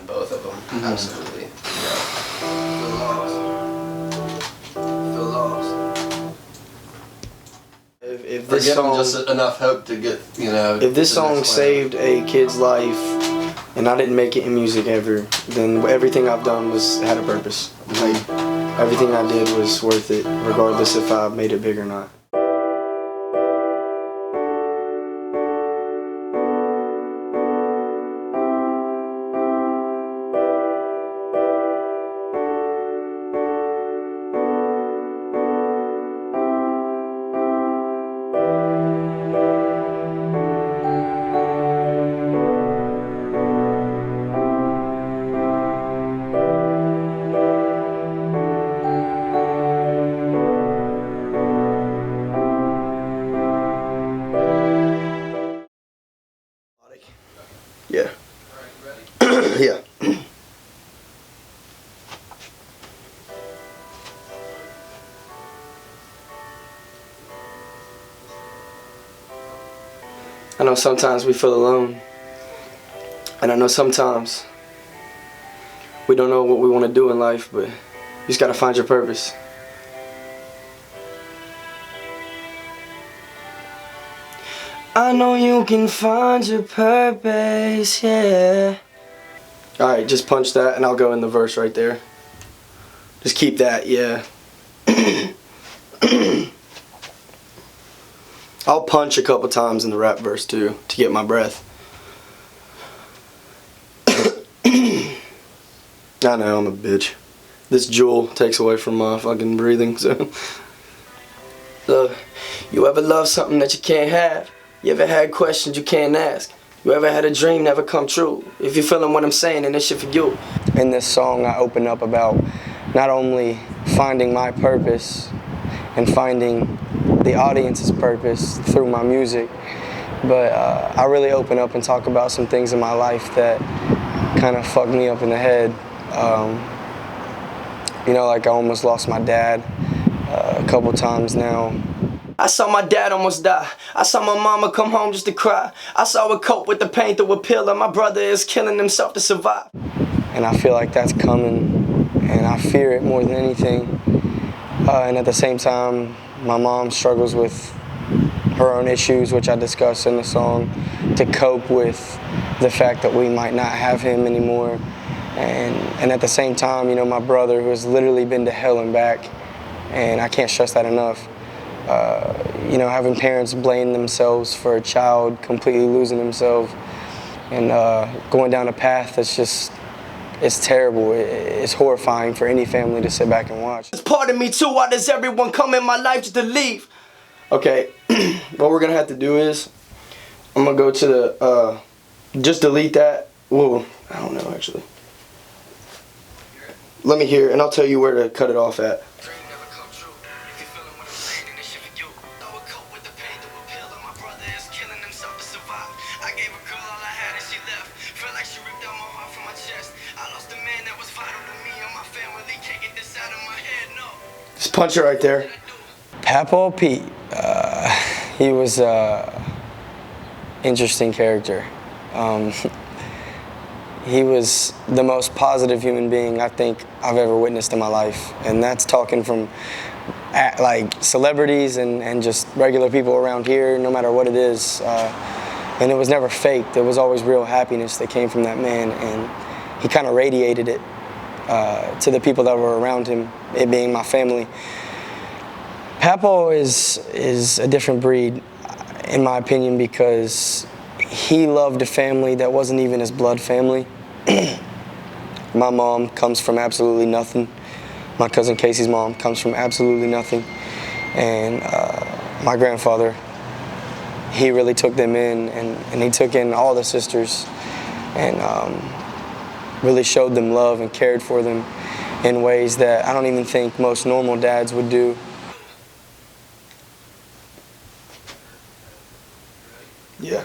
both of them. Absolutely. Yeah. Feel lost. Feel lost. If this song just enough hope to get, you know. If this song saved a kid's life, and I didn't make it in music ever, then everything I've done had a purpose. Like everything I did was worth it, regardless if I made it big or not. Yeah. Yeah. I know sometimes we feel alone, and I know sometimes we don't know what we want to do in life, but you just gotta find your purpose. I know you can find your purpose, yeah. Alright, just punch that and I'll go in the verse right there. Just keep that, yeah. I'll punch a couple times in the rap verse too, to get my breath. I know, I'm a bitch. This Juul takes away from my fucking breathing, so. You ever love something that you can't have? You ever had questions you can't ask? You ever had a dream never come true? If you're feeling what I'm saying, then this shit for you. In this song, I open up about not only finding my purpose and finding the audience's purpose through my music, but I really open up and talk about some things in my life that kind of fucked me up in the head. You know, like I almost lost my dad a couple times now. I saw my dad almost die. I saw my mama come home just to cry. I saw her cope with the pain through a pill, and my brother is killing himself to survive. And I feel like that's coming, and I fear it more than anything. And at the same time, my mom struggles with her own issues, which I discuss in the song, to cope with the fact that we might not have him anymore. And at the same time, you know, my brother, who has literally been to hell and back, and I can't stress that enough. You know, having parents blame themselves for a child completely losing himself and going down a path that's just, it's terrible. It's horrifying for any family to sit back and watch. It's part of me too. Why does everyone come in my life just to leave? Okay, what we're gonna have to do is, I'm gonna go to the, just delete that. Whoa, I don't know actually. Let me hear it and I'll tell you where to cut it off at. Just punch it right there. Papaw Pete, he was an interesting character. He was the most positive human being I think I've ever witnessed in my life. And that's talking from like celebrities and just regular people around here, no matter what it is. And it was never faked. There was always real happiness that came from that man. And he kind of radiated it to the people that were around him, it being my family. Papaw is a different breed, in my opinion, because he loved a family that wasn't even his blood family. My mom comes from absolutely nothing. My cousin Casey's mom comes from absolutely nothing. And my grandfather, he really took them in, and he took in all the sisters and really showed them love and cared for them in ways that I don't even think most normal dads would do. Yeah.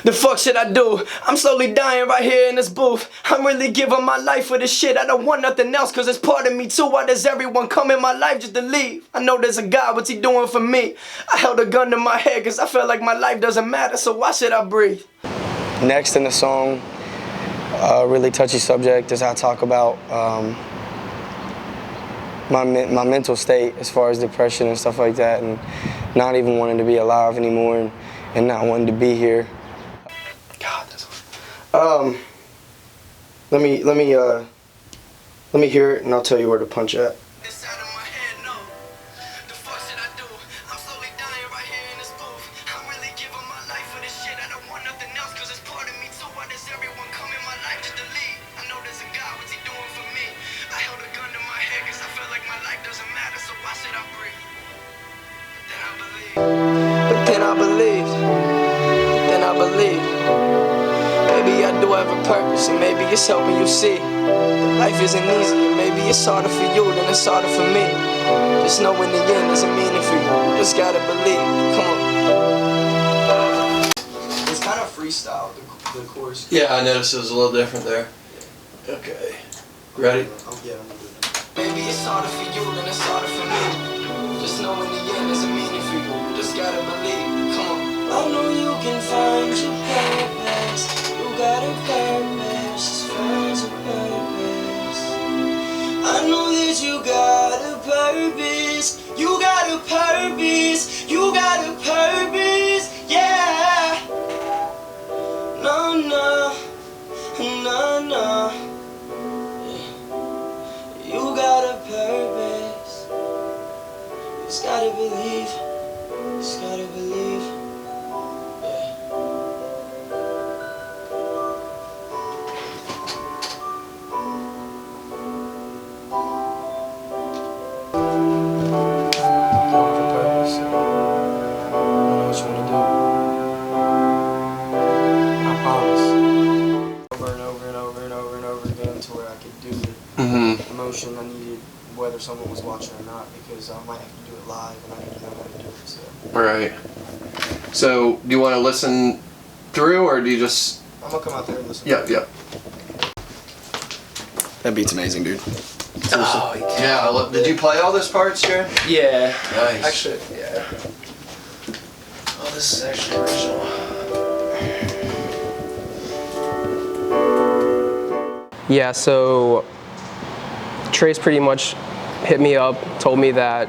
The fuck should I do? I'm slowly dying right here in this booth. I'm really giving my life for this shit. I don't want nothing else, cause it's part of me too. Why does everyone come in my life just to leave? I know there's a God, what's he doing for me? I held a gun to my head cause I felt like my life doesn't matter, so why should I breathe? Next in the song, really touchy subject, is I talk about my mental state as far as depression and stuff like that, and not even wanting to be alive anymore, and not wanting to be here. God, that's hard. Let me hear it, and I'll tell you where to punch at. But then I believed. Maybe I do have a purpose, and maybe it's helping you see that life isn't easy, and maybe it's harder for you than it's harder for me. Just know in the end there's a meaning for you. You just gotta believe. Come on. It's kind of freestyle, the chorus. Yeah, I noticed it was a little different there. Okay. Ready? Yeah, I'm gonna do it. Maybe it's harder for you than it's harder for me. Just know in the end there's a meaning for you. You just gotta believe. Come on. I know you can find your purpose. You got a purpose. Just find your purpose. I know that you got a purpose. You got a purpose. You got a purpose. Yeah. No, no. No, no. You got a purpose. You just gotta believe. You just gotta believe. Emotion I needed, whether someone was watching or not, because I might have to do it live and I need to know how to do it. So. Right. So, do you want to listen through, or do you just? I'm gonna come out there and listen. Yep, yep. That beat's amazing, dude. Oh, yeah. Did you play all those parts, Jared? Yeah. Nice. Actually, yeah. Oh, this is actually original. Yeah, so Trace pretty much hit me up, told me that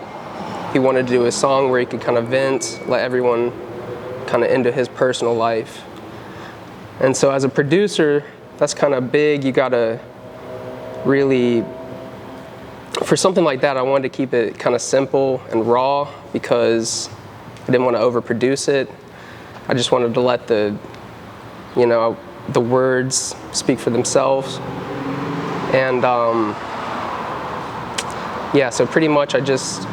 he wanted to do a song where he could kind of vent, let everyone kind of into his personal life. And so as a producer, that's kind of big. You gotta really, for something like that, I wanted to keep it kind of simple and raw because I didn't want to overproduce it. I just wanted to let the words speak for themselves. And yeah, so pretty much I just,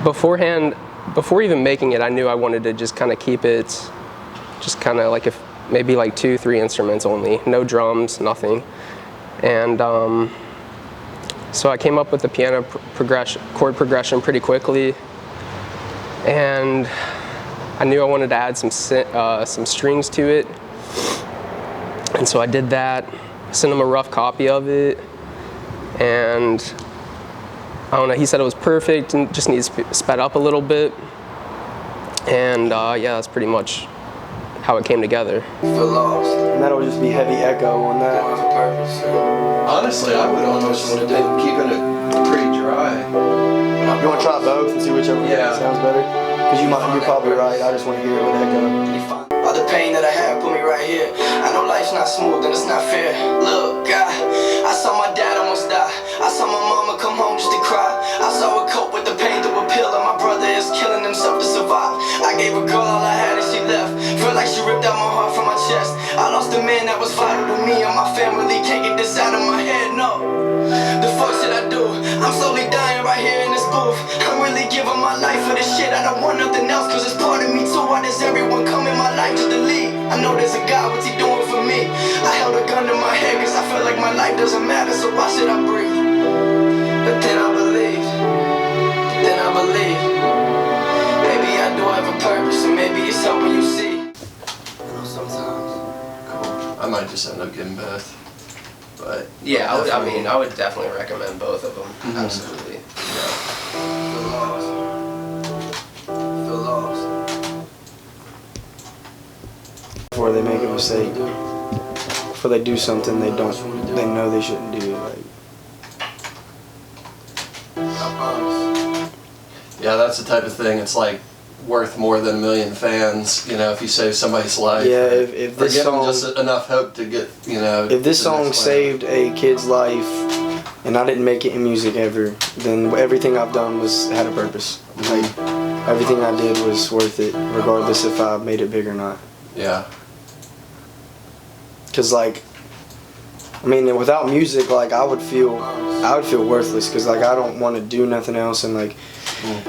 beforehand, before even making it, I knew I wanted to just kind of keep it, just kind of like maybe like 2-3 instruments only, no drums, nothing. And so I came up with the piano chord progression pretty quickly. And I knew I wanted to add some strings to it. And so I did that. Sent him a rough copy of it, and I don't know, he said it was perfect and just needs sped up a little bit. And yeah, that's pretty much how it came together. Feel lost. And that'll just be heavy echo on that. Don't have a purpose. Honestly, I would almost want to do keeping it pretty dry. You want to try both and see whichever one sounds better? Because you're probably right. I just want to hear it with echo. All the pain that I have put me right here. I know life's not smooth and it's not fair. Look, I saw my dad almost die. I saw my mama come home just to cry. I saw her cope with the pain through a pill, and my brother is killing himself to survive. I gave a girl all I had and she left. Felt like she ripped out my heart from my chest. I lost a man that was vital to me and my family. Can't get this out of my head, no. The fuck should I do? I'm slowly dying right here in this booth. I'm really giving my life for this shit. I don't want nothing else, cause it's part of me too. Why does everyone come in my life just to leave? I know there's a God, what's he doing for me? I held a gun to my head cause I felt like my life doesn't matter, so why should I breathe? But then I believe. Maybe I do have a purpose, and maybe it's helping you see. You know, sometimes. Cool. I might just end up getting Beth. but Yeah, I definitely- mean, I would definitely recommend both of them. Absolutely. Feel lost. Feel lost. Before they make a mistake, before they do something they know they shouldn't do. Like, Yeah, that's the type of thing. It's like worth more than 1 million fans. You know, if you save somebody's life. yeah, or- if or this give them song, just enough hope to get, you know. if this to the song next saved a kid's life, and I didn't make it in music ever, then everything I've done had a purpose. Like, everything I did was worth it, regardless if I made it big or not. Yeah. Cause like, I mean, without music, like I would feel worthless. Cause like I don't want to do nothing else, and like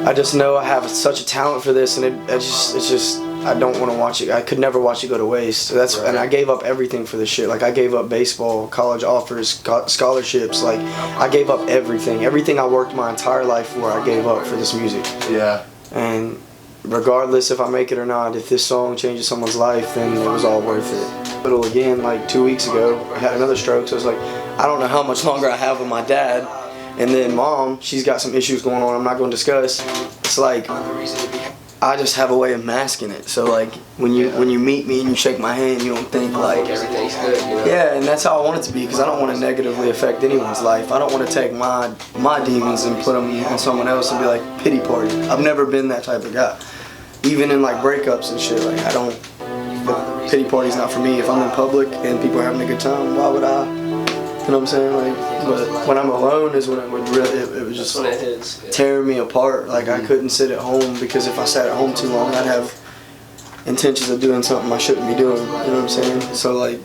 I just know I have such a talent for this, and it's just I don't want to watch it. I could never watch it go to waste. So that's and I gave up everything for this shit. Like I gave up baseball, college offers, scholarships. Like I gave up everything. Everything I worked my entire life for, I gave up for this music. Yeah. And regardless if I make it or not, if this song changes someone's life, then it was all worth it. But again, like 2 weeks ago, I had another stroke, so it's like, I don't know how much longer I have with my dad. And then mom, she's got some issues going on I'm not going to discuss. It's like, I just have a way of masking it. So like, when you meet me and you shake my hand, you don't think like, Everything's good, you know? yeah, and that's how I want it to be, because I don't want to negatively affect anyone's life. I don't want to take my demons and put them on someone else and be like, pity party. I've never been that type of guy. Even in like breakups and shit, like the pity party's not for me. If I'm in public and people are having a good time, why would I? You know what I'm saying? Like, but when I'm alone is when it would really, it was just When it hits. Yeah. tearing me apart. Like I couldn't sit at home, because if I sat at home too long, I'd have intentions of doing something I shouldn't be doing. You know what I'm saying? So like,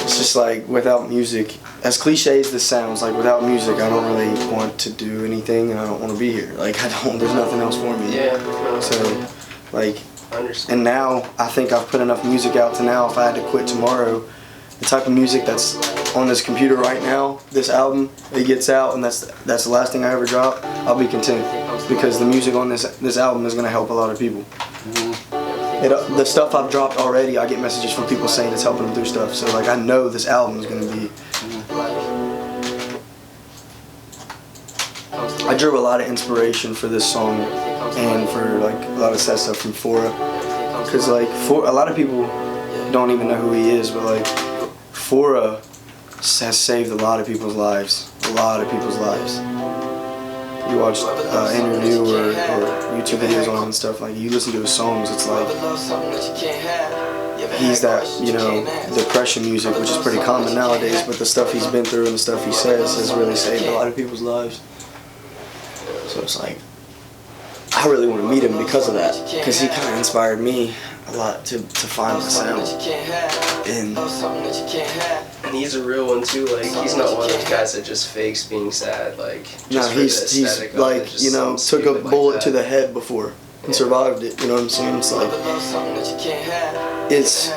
it's just like without music, as cliche as this sounds, like without music, I don't really want to do anything, and I don't want to be here. Like there's nothing else for me. Yeah. So, like, I understand. and now I think I've put enough music out to now, if I had to quit tomorrow, the type of music that's on this computer right now, this album, it gets out and that's the last thing I ever drop, I'll be content, because the music on this album is gonna help a lot of people. The stuff I've dropped already, I get messages from people saying it's helping them through stuff. So like I know this album is gonna be. I drew a lot of inspiration for this song and for like a lot of sad stuff from Fora, because like a lot of people don't even know who he is, but like Fora has saved a lot of people's lives. A lot of people's lives. You watch interview or YouTube videos on and stuff, like you listen to his songs, it's like he's that, you know, depression music, which is pretty common nowadays, but the stuff he's been through and the stuff he says has really saved a lot of people's lives. So it's like, I really want to meet him because of that, because he kind of inspired me a lot to find myself. And he's a real one too. Like he's not one of those guys that just fakes being sad. Like No, just for the he's aesthetic of it, like, just you know, something took a stupid like bullet that. to the head before and survived it. You know what I'm saying? It's like, it's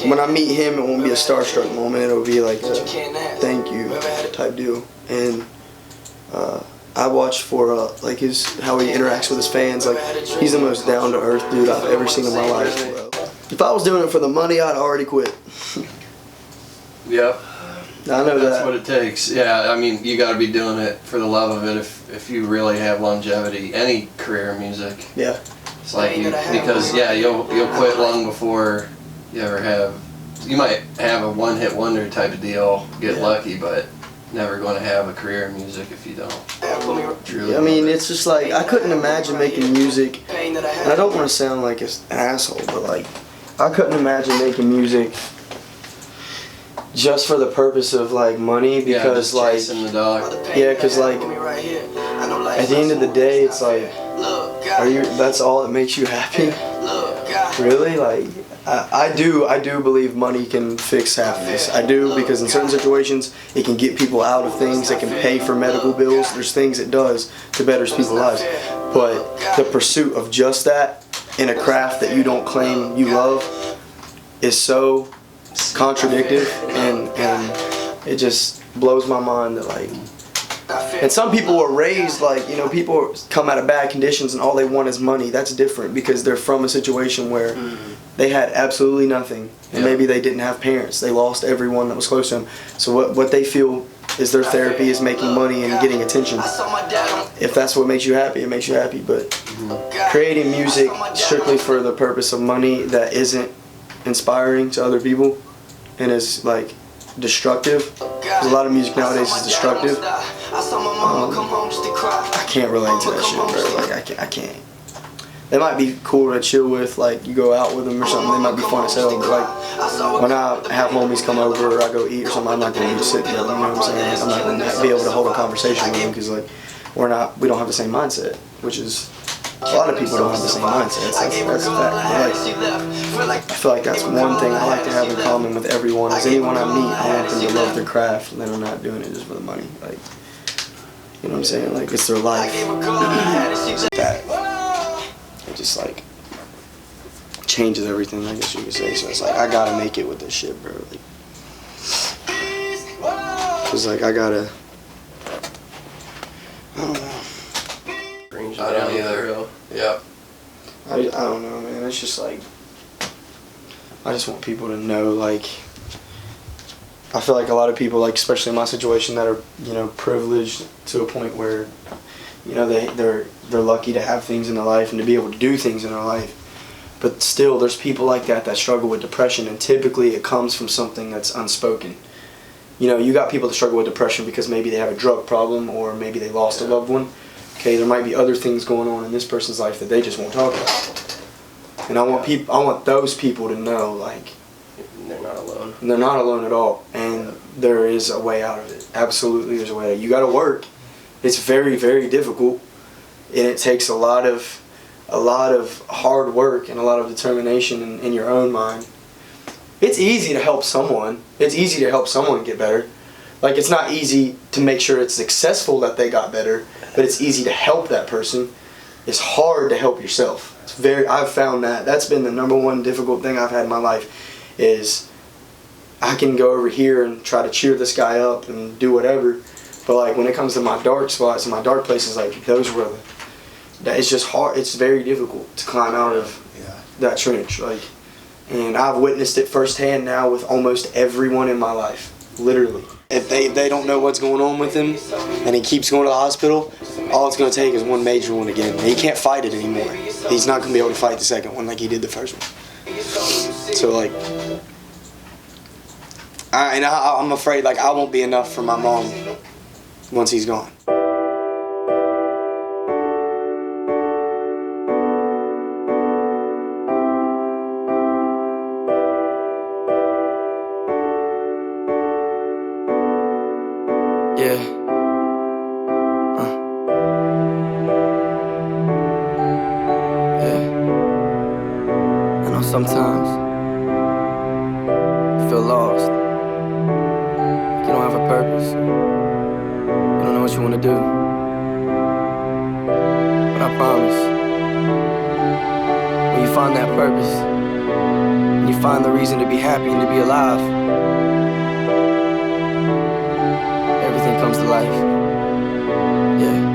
when I meet him, it won't be a starstruck moment. It'll be like a thank you type deal. And I watch for like how he interacts with his fans. Like he's the most down to earth dude I've ever seen in my life, bro. If I was doing it for the money, I'd already quit. Yep. I know That's that. what it takes. Yeah, I mean, you got to be doing it for the love of it. If you really have longevity, any career in music, Yeah. it's like because you'll quit long before you ever have. You might have a one-hit wonder type of deal, get lucky, but never going to have a career in music if you don't. Truly I mean, it's just like, I couldn't imagine making music, and I don't want to sound like an asshole, but like, I couldn't imagine making music just for the purpose of like money, because just like, chasing the dog. yeah, because like, at the end of the day, it's like, that's all that makes you happy? Really? Like, I do believe money can fix half of this. I do, because in certain situations, it can get people out of things. It can pay for medical bills. There's things it does to better people's lives. But the pursuit of just that in a craft that you don't claim you love is so contradictory, and it just blows my mind that like And some people were raised like, you know, people come out of bad conditions and all they want is money. That's different because they're from a situation where they had absolutely nothing. And maybe they didn't have parents. They lost everyone that was close to them. So what they feel is their therapy is making money and getting attention. If that's what makes you happy, it makes you happy. But creating music strictly for the purpose of money that isn't inspiring to other people and is like destructive, because a lot of music nowadays is destructive. I can't relate to that shit, bro. Like I can't. They might be cool to chill with, like you go out with them or something. They might be fun as hell, but like when I have homies come over or I go eat or something, I'm not gonna be sitting there. You know what I'm saying? I'm not gonna be able to hold a conversation with them because like we don't have the same mindset, which is. A lot of people don't have the same mindset. That's that. Like, I feel like that's one thing I like to have in common with everyone. Is anyone I meet, I want them to love their craft, and they're not doing it just for the money. Like, you know what I'm saying? Like, it's their life. That it just like changes everything, I guess you could say. So it's like I gotta make it with this shit, bro. Like, cause like I don't know. I don't either. Yep. I don't know, man. It's just like I just want people to know, like I feel like a lot of people, like especially in my situation, that are, you know, privileged to a point where, you know, they're lucky to have things in their life and to be able to do things in their life. But still, there's people like that struggle with depression, and typically it comes from something that's unspoken. You know, you got people that struggle with depression because maybe they have a drug problem or maybe they lost a loved one. Okay, there might be other things going on in this person's life that they just won't talk about. And I want those people to know, like, They're not alone. they're not alone at all, and there is a way out of it. Absolutely, there's a way out. You got to work. It's very, very difficult, and it takes a lot of hard work and a lot of determination in your own mind. It's easy to help someone. It's easy to help someone get better. Like, it's not easy to make sure it's successful that they got better, but it's easy to help that person. It's hard to help yourself. I've found that's been the number one difficult thing I've had in my life, is I can go over here and try to cheer this guy up and do whatever, but like when it comes to my dark spots and my dark places, like those were it's just hard. It's very difficult to climb out of that trench. Like, and I've witnessed it firsthand now with almost everyone in my life, literally. If they don't know what's going on with him and he keeps going to the hospital, all it's going to take is one major one again. He can't fight it anymore. He's not going to be able to fight the second one like he did the first one. So like, I'm afraid like I won't be enough for my mom once he's gone. Yeah. Yeah. I know sometimes you feel lost. You don't have a purpose. You don't know what you want to do. But I promise, when you find that purpose, and you find the reason to be happy and to be alive, everything comes to life. Yeah.